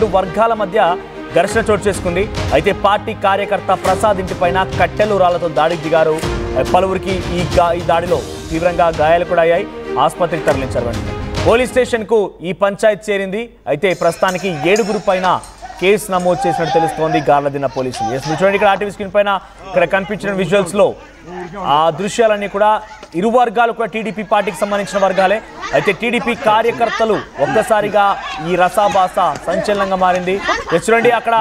రెండు వర్గాల మధ్య ఘర్షణ చోటు చేసుకుంది. అయితే పార్టీ కార్యకర్త ప్రసాద్ ఇంటిపైన కట్టెలు రాళ్లతో దాడికి దిగారు. పలువురికి ఈ దాడిలో తీవ్రంగా గాయాలు కూడా అయ్యాయి. ఆసుపత్రికి తరలించారు. పోలీస్ స్టేషన్కు ఈ పంచాయతీ చేరింది. అయితే ప్రస్తుతానికి 7 పైన కేసు నమోదు చేసినట్టు తెలుస్తోంది గార్లదిన్న పోలీసులు. చూడండి, ఇక్కడ ఆర్టీవీ స్క్రీన్ పైన ఇక్కడ కనిపించిన విజువల్స్ లో ఆ దృశ్యాలన్నీ కూడా ఇరు వర్గాలు కూడా టీడీపీ పార్టీకి సంబంధించిన వర్గాలే. అయితే టీడీపీ కార్యకర్తలు ఒక్కసారిగా ఈ రసాభాస సంచలనంగా మారింది. చూడండి, అక్కడ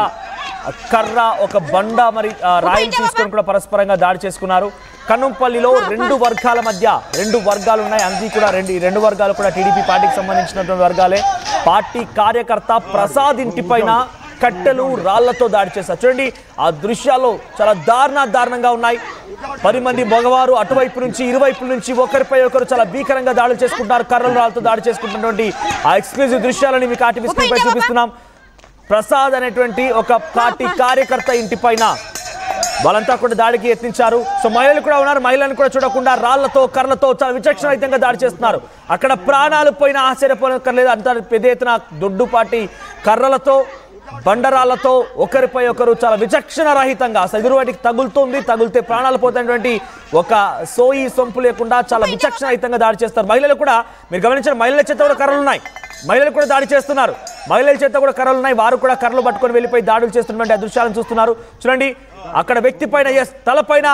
కర్ర ఒక బండ మరి రాయిలు తీసుకొని కూడా పరస్పరంగా దాడి చేసుకున్నారు. కన్నుంపల్లిలో రెండు వర్గాల మధ్య 2 వర్గాలు ఉన్నాయి. అంది కూడా రెండు వర్గాలు కూడా టీడీపీ పార్టీకి సంబంధించినటువంటి వర్గాలే. పార్టీ కార్యకర్త ప్రసాద్ ఇంటిపైన కట్టెలు రాళ్లతో దాడి చేశారు. చూడండి, ఆ దృశ్యాలు చాలా దారుణంగా ఉన్నాయి. 10 మంది మగవారు అటువైపు నుంచి ఇరువైపుల నుంచి ఒకరిపై ఒకరు చాలా భీకరంగా దాడులు చేసుకుంటున్నారు. కర్రలు రాళ్లతో దాడి చేసుకుంటున్నటువంటి ఆ ఎక్స్క్లూజివ్ దృశ్యాలని మీకు ఆర్టీవీ స్క్రీన్ పై చూపిస్తున్నాం. ప్రసాద్ అనేటువంటి ఒక పార్టీ కార్యకర్త ఇంటిపైన వాళ్ళంతా కూడా దాడికి యత్నించారు. సో మహిళలు కూడా ఉన్నారు. మహిళలను కూడా చూడకుండా రాళ్లతో కర్రలతో చాలా విచక్షణరహితంగా దాడి చేస్తున్నారు. అక్కడ ప్రాణాలు పోయినా ఆశ్చర్యపోనక్కర్లేదు. అంత పెద్ద ఎత్తున దొడ్డుపాటి కర్రలతో బండరాళ్లతో ఒకరిపై ఒకరు చాలా విచక్షణ రహితంగా ఎదురు వాటికి తగులితే ప్రాణాలు పోతున్నటువంటి ఒక సోయి సొంపు లేకుండా చాలా విచక్షణ రహితంగా దాడి చేస్తారు. మహిళలు కూడా మీరు గమనించారు, మహిళల చేత కూడా కర్రలు ఉన్నాయి. మహిళలు కూడా దాడి చేస్తున్నారు. మహిళల చేత కూడా కర్రలు ఉన్నాయి. వారు కూడా కర్రలు పట్టుకొని వెళ్ళిపోయి దాడులు చేస్తున్నటువంటి ఆ దృశ్యాలను చూస్తున్నారు. చూడండి, అక్కడ వ్యక్తి పైన తలపైన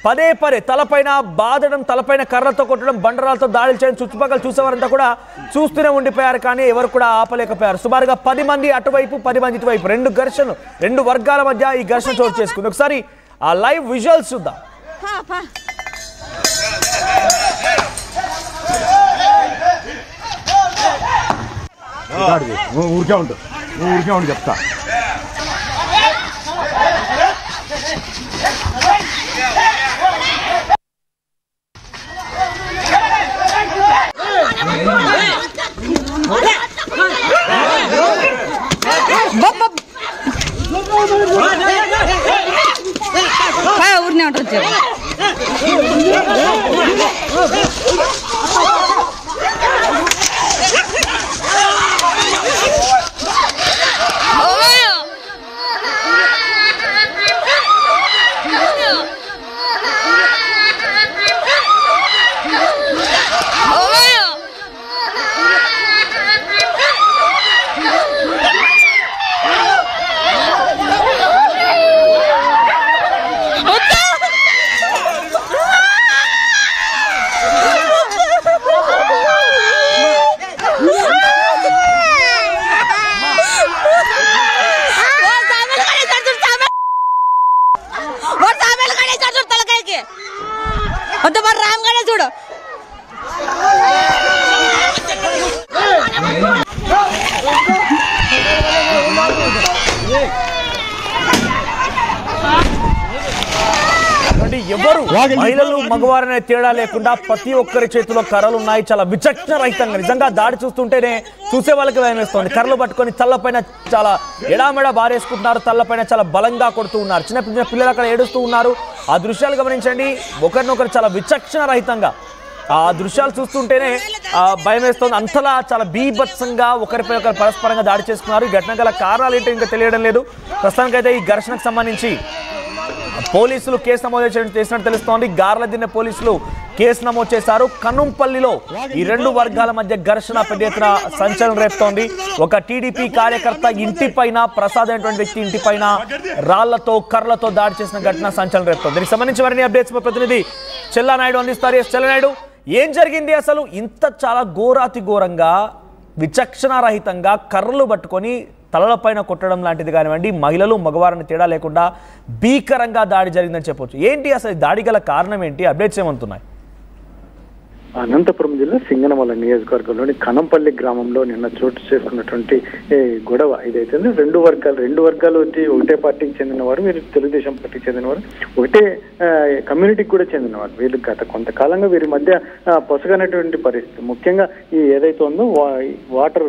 పదే తలపైన బాధడం, తలపైన కర్రలతో కొట్టడం, బండరాలతో దాడులు చేయడం చుట్టుపక్కల చూసేవారంతా కూడా చూస్తూనే ఉండిపోయారు. కానీ ఎవరు కూడా ఆపలేకపోయారు. సుమారుగా 10 మంది అటువైపు 10 మంది ఇటువైపు 2 వర్గాల మధ్య ఈ ఘర్షణ చోటు చేసుకుంది. ఒకసారి ఆ లైవ్ విజువల్స్ చూద్దాం. ఊరికే ఉండు చెప్తా. ఊరినే ఉంటుంది. రామ్గానే చూడు. ఎవరు మహిళలు మగవారనే తేడా లేకుండా ప్రతి ఒక్కరి చేతిలో కర్రలు ఉన్నాయి. చాలా విచక్షణ రహితంగా నిజంగా దాడి చూస్తుంటేనే చూసే వాళ్ళకి భయం వేస్తుంది. కర్రలు పట్టుకొని తల్లపైన చాలా ఎడామెడ బారేసుకుంటున్నారు. తల్లపైన చాలా బలంగా కొడుతూ ఉన్నారు. చిన్న పిల్లలు అక్కడ ఏడుస్తూ ఉన్నారు. ఆ దృశ్యాలు గమనించండి. ఒకరినొకరు చాలా విచక్షణ రహితంగా ఆ దృశ్యాలు చూస్తుంటేనే భయం వేస్తుంది. అంతలా చాలా బీభత్సంగా ఒకరిపై ఒకరు పరస్పరంగా దాడి చేసుకున్నారు. ఈ ఘటన గల కారణాలు ఏంటో ఇంకా తెలియడం లేదు. ప్రస్తుతానికైతే ఈ ఘర్షణకు సంబంధించి పోలీసులు కేసు నమోదు చేసినట్టు తెలుస్తోంది. గార్లదిన్న పోలీసులు కేసు నమోదు చేశారు. కన్నుంపల్లిలో ఈ 2 వర్గాల మధ్య ఘర్షణ పెద్ద ఎత్తున సంచలనం రేపుతోంది. ఒక టీడీపీ కార్యకర్త ఇంటిపైన ప్రసాద్ అనేటువంటి వ్యక్తి ఇంటిపైన రాళ్లతో కర్రలతో దాడి చేసిన ఘటన సంచలనం రేపుతోంది. దీనికి సంబంధించి మరిన్ని అప్డేట్స్ మా ప్రతినిధి చెల్లానాయుడు అందిస్తారు. చెల్లానాయుడు, ఏం జరిగింది అసలు? ఇంత చాలా ఘోరంగా విచక్షణ రహితంగా కర్రలు పట్టుకొని తలలపైన కొట్టడం లాంటిది కానివ్వండి, మహిళలు మగవారిని తేడా లేకుండా భీకరంగా దాడి జరిగిందని చెప్పొచ్చు. ఏంటి అసలు దాడి గల కారణం ఏంటి? అప్డేట్స్ ఏమంటున్నాయి? అనంతపురం జిల్లా సింగనమల నియోజకవర్గంలోని కనంపల్లి గ్రామంలో నిన్న చోటు చేసుకున్నటువంటి గొడవ ఇదైతే 2 వర్గాలు వచ్చి ఒకటే పార్టీకి చెందినవారు, వీరు తెలుగుదేశం పార్టీకి చెందినవారు, ఒకటే కమ్యూనిటీకి కూడా చెందినవారు. వీళ్ళు గత కొంతకాలంగా వీరి మధ్య పొసగనటువంటి పరిస్థితి. ముఖ్యంగా ఈ ఏదైతే ఉందో వాటర్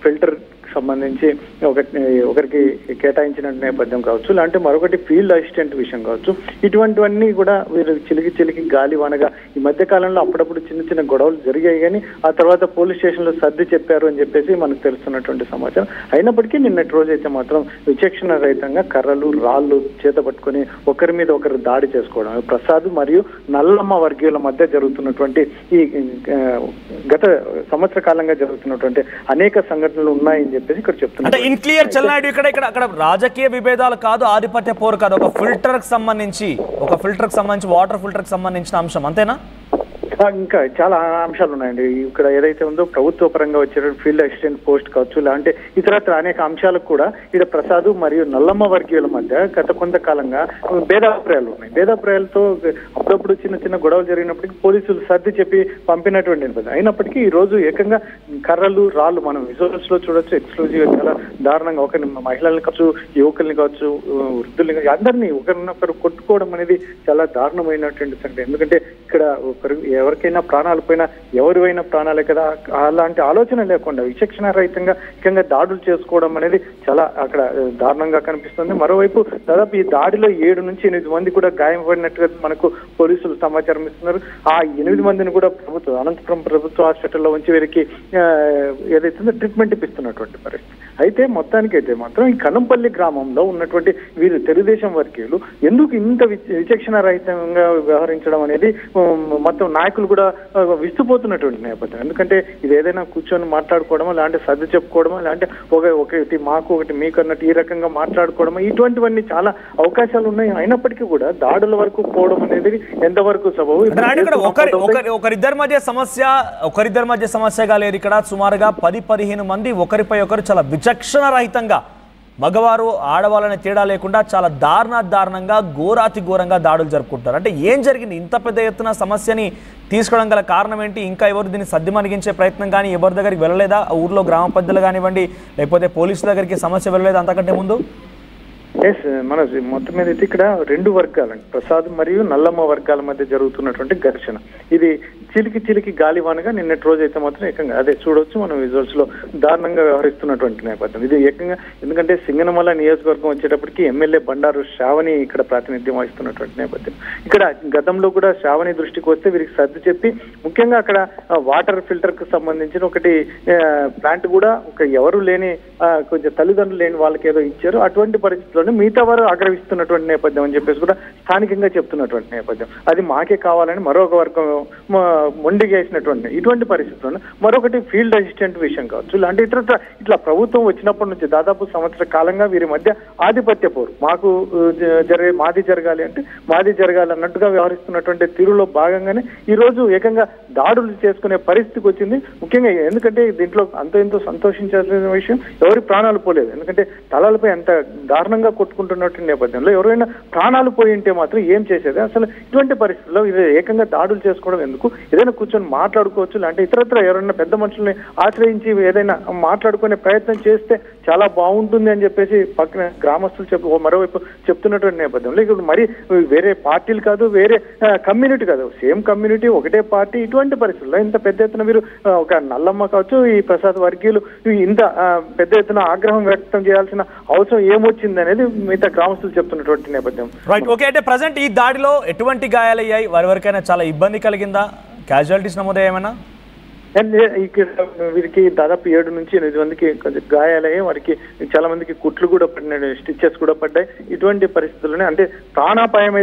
ఫిల్టర్ సంబంధించి ఒకరికి కేటాయించిన నేపథ్యం కావచ్చు, లేదంటే మరొకటి ఫీల్డ్ అసిస్టెంట్ విషయం కావచ్చు, ఇటువంటివన్నీ కూడా వీరు చిలికి గాలివానగా ఈ మధ్య కాలంలో అప్పుడప్పుడు చిన్న గొడవలు జరిగాయి. కానీ ఆ తర్వాత పోలీస్ స్టేషన్ లో సర్ది చెప్పారు అని చెప్పేసి మనకు తెలుస్తున్నటువంటి సమాచారం. అయినప్పటికీ నిన్నటి రోజైతే మాత్రం విచక్షణ రహితంగా కర్రలు రాళ్ళు చేత పట్టుకొని ఒకరి మీద ఒకరు దాడి చేసుకోవడం, ప్రసాద్ మరియు నల్లమ్మ వర్గీయుల మధ్య జరుగుతున్నటువంటి ఈ గత సంవత్సర కాలంగా జరుగుతున్నటువంటి అనేక సంఘటనలు ఉన్నాయని చెప్పేసి ఇక్కడ చెప్తున్నారు. ఇన్ క్లియర్ చెల్లాడు అక్కడ రాజకీయ విభేదాలు కాదు, ఆధిపత్య పోరు కాదు, ఒక ఫిల్టర్ కి సంబంధించి వాటర్ ఫిల్టర్ కి సంబంధించిన అంశం అంతేనా? ఇంకా చాలా అంశాలు ఉన్నాయండి. ఇక్కడ ఏదైతే ఉందో ప్రభుత్వ పరంగా వచ్చే ఫీల్డ్ అసిస్టెంట్ పోస్ట్ కావచ్చు, లేదంటే ఇతరత్ర అనేక అంశాలకు కూడా ఇక్కడ ప్రసాద్ మరియు నల్లమ్మ వర్గీయుల మధ్య గత కొంతకాలంగా భేదాభిప్రాయాలు ఉన్నాయి. భేదాభిప్రాయాలతో అప్పుడప్పుడు చిన్న గొడవలు జరిగినప్పటికీ పోలీసులు సర్ది చెప్పి పంపినటువంటి నేపథ్యం. అయినప్పటికీ ఈ రోజు ఏకంగా కర్రలు రాళ్ళు మనం విజువల్స్ లో చూడొచ్చు. ఎక్స్క్లూజివ్ గా చాలా దారుణంగా ఒకరిని మహిళల్ని కావచ్చు, యువకుల్ని కావచ్చు, వృద్ధుల్ని అందరినీ ఒకరినొకరు కొట్టుకోవడం అనేది చాలా దారుణమైనటువంటి సంగతి. ఎందుకంటే ఇక్కడ ఎవరికైనా ప్రాణాలు పోయినా ఎవరివైనా ప్రాణాలే కదా, అలాంటి ఆలోచన లేకుండా విచక్షణ రహితంగా ముఖ్యంగా దాడులు చేసుకోవడం అనేది చాలా అక్కడ దారుణంగా కనిపిస్తుంది. మరోవైపు దాదాపు ఈ దాడిలో 7 నుంచి 8 మంది కూడా గాయపడినట్టుగా మనకు పోలీసులు సమాచారం ఇస్తున్నారు. ఆ 8 మందిని కూడా అనంతపురం ప్రభుత్వ హాస్పిటల్లో ఉంచి వీరికి ఏదైతే ట్రీట్మెంట్ ఇప్పిస్తున్నటువంటి పరిస్థితి. అయితే మొత్తానికైతే మాత్రం ఈ కనంపల్లి గ్రామంలో ఉన్నటువంటి వీరు తెలుగుదేశం వర్గీయులు ఎందుకు ఇంత విచక్షణ రహితంగా వ్యవహరించడం అనేది మొత్తం నాయకులు కూడా విస్తుపోతున్నటువంటి నేపథ్యం. ఎందుకంటే ఇది ఏదైనా కూర్చొని మాట్లాడుకోవడమో, లేదంటే సర్ది చెప్పుకోవడమో, లేదంటే ఒకటి మాకు ఒకటి మీకు అన్నట్టు ఈ రకంగా మాట్లాడుకోవడమో, ఇటువంటివన్నీ చాలా అవకాశాలు ఉన్నాయి. అయినప్పటికీ కూడా దాడుల వరకు పోవడం అనేది ఎంతవరకు సబబు? ఒకరిద్దరి మధ్య సమస్యగా లేదు. ఇక్కడ సుమారుగా 10-15 మంది ఒకరిపై ఒకరు చాలా విచక్షణ రహితంగా మగవారు ఆడవాళ్ళని తేడా లేకుండా చాలా దారుణంగా ఘోరాతి ఘోరంగా దాడులు జరుపుకుంటారు. అంటే ఏం జరిగింది? ఇంత పెద్ద ఎత్తున సమస్యని తీసుకోవడం గల కారణం ఏంటి? ఇంకా ఎవరు దీన్ని సర్దిమణిగించే ప్రయత్నం కానీ ఎవరి దగ్గరికి వెళ్ళలేదా? ఊర్లో గ్రామ పెద్దలు కానివ్వండి, లేకపోతే పోలీసుల దగ్గరికి సమస్య వెళ్ళలేదా అంతకంటే ముందు? మన మొత్తం మీద అయితే ఇక్కడ 2 వర్గాలండి, ప్రసాద్ మరియు నల్లమ్మ వర్గాల మధ్య జరుగుతున్నటువంటి ఘర్షణ. ఇది చిలికి గాలివానగా నిన్నటి రోజు అయితే మాత్రం ఏకంగా అదే చూడొచ్చు మనం విజువల్స్ లో దారుణంగా వ్యవహరిస్తున్నటువంటి నేపథ్యం. ఇది ఏకంగా ఎందుకంటే సింగనమల నియోజకవర్గం వచ్చేటప్పటికి ఎమ్మెల్యే బండారు శ్రావణి ఇక్కడ ప్రాతినిధ్యం వహిస్తున్నటువంటి నేపథ్యం. ఇక్కడ గతంలో కూడా శ్రావణి దృష్టికి వస్తే వీరికి సర్ది చెప్పి ముఖ్యంగా అక్కడ వాటర్ ఫిల్టర్ కు సంబంధించిన ఒకటి ప్లాంట్ కూడా ఎవరు లేని కొంచెం తల్లిదండ్రులు లేని వాళ్ళకి ఏదో ఇచ్చారు. అటువంటి పరిస్థితుల్లోనే మిగతా వారు ఆగ్రహిస్తున్నటువంటి నేపథ్యం అని చెప్పేసి కూడా స్థానికంగా చెప్తున్నటువంటి నేపథ్యం. అది మాకే కావాలని మరొక వర్గం మొండిగేసినటువంటి ఇటువంటి పరిస్థితుల్లో మరొకటి ఫీల్డ్ అసిస్టెంట్ విషయం కావచ్చు, ఇలాంటి ఇట్లా ప్రభుత్వం వచ్చినప్పటి నుంచి దాదాపు సంవత్సర కాలంగా వీరి మధ్య ఆధిపత్య పోరు. మాది జరగాలి అంటే మాది జరగాలి అన్నట్టుగా వ్యవహరిస్తున్నటువంటి తీరులో భాగంగానే ఈ రోజు ఏకంగా దాడులు చేసుకునే పరిస్థితికి వచ్చింది. ముఖ్యంగా ఎందుకంటే దీంట్లో ఎంతో సంతోషించాల్సిన విషయం, ఎవరి ప్రాణాలు పోలేదు. ఎందుకంటే తలలపై ఎంత దారుణంగా కొట్టుకుంటున్నటువంటి నేపథ్యంలో ఎవరైనా ప్రాణాలు పోయి ఉంటే మాత్రం ఏం చేసేది? అసలు ఇటువంటి పరిస్థితుల్లో ఇది ఏకంగా దాడులు చేసుకోవడం ఎందుకు? ఏదైనా కూర్చొని మాట్లాడుకోవచ్చు, లేదంటే ఇతరత్ర ఎవరైనా పెద్ద మనుషుల్ని ఆశ్రయించి ఏదైనా మాట్లాడుకునే ప్రయత్నం చేస్తే చాలా బాగుంటుంది అని చెప్పేసి పక్కన గ్రామస్తులు మరోవైపు చెప్తున్నటువంటి నేపథ్యంలో ఇప్పుడు మరి వేరే పార్టీలు కాదు, వేరే కమ్యూనిటీ కాదు, సేమ్ కమ్యూనిటీ ఒకటే పార్టీ. ఇటువంటి పరిస్థితుల్లో ఇంత పెద్ద ఎత్తున వీరు ఒక నల్లమ్మ కావచ్చు, ఈ ప్రసాద్ వర్గీయులు ఇంత పెద్ద ఎత్తున ఆగ్రహం వ్యక్తం చేయాల్సిన అవసరం ఏమొచ్చింది అనేది మిగతా గ్రామస్తులు చెప్తున్నటువంటి నేపథ్యం. Right, okay. అంటే ప్రజెంట్ ఈ దాడిలో ఎటువంటి గాయాలయ్యాయి? వారివరకైనా చాలా ఇబ్బంది కలిగిందా? క్యాజువాలిటీస్ నమోదయ్యామన్నా? ఇక్కడ వీరికి దాదాపు 7 నుంచి 8 మందికి గాయాలయ్యాయి. వారికి చాలా మందికి కుట్లు కూడా పడినాయి, స్టిచెస్ కూడా పడ్డాయి. ఇటువంటి పరిస్థితుల్లోనే అంటే ప్రాణాపాయం